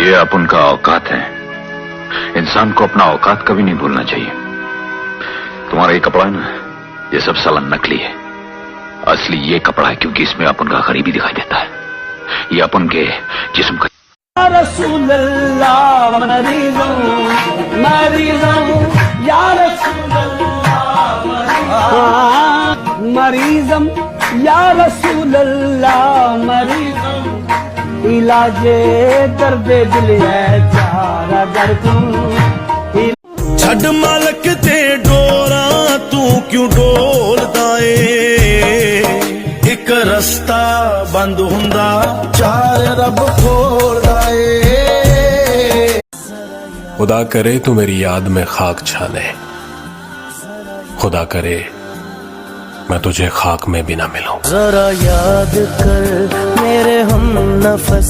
ये अपन का औकात है। इंसान को अपना औकात कभी नहीं भूलना चाहिए। तुम्हारा ये कपड़ा है ना, ये सब साला नकली है। असली ये कपड़ा है क्योंकि इसमें अपन का गरीबी दिखाई देता है। ये अपन के जिस्म का रसूल अल्लाह मरीज़ों मरीज़ों या रसूल अल्लाह मरीज़म या रसूल अल्लाह मरीज़म इलाजे दर्द दिल है चारा दर तू छड़ मालक ते डोरा तू क्यों डोलदा ए एक रस्ता बंद हुंदा चार रब खोलदा ए। खुदा करे तू मेरी याद में खाक छाने, खुदा करे मैं तुझे खाक में भी ना मिलूं। जरा याद कर मेरे हम नफस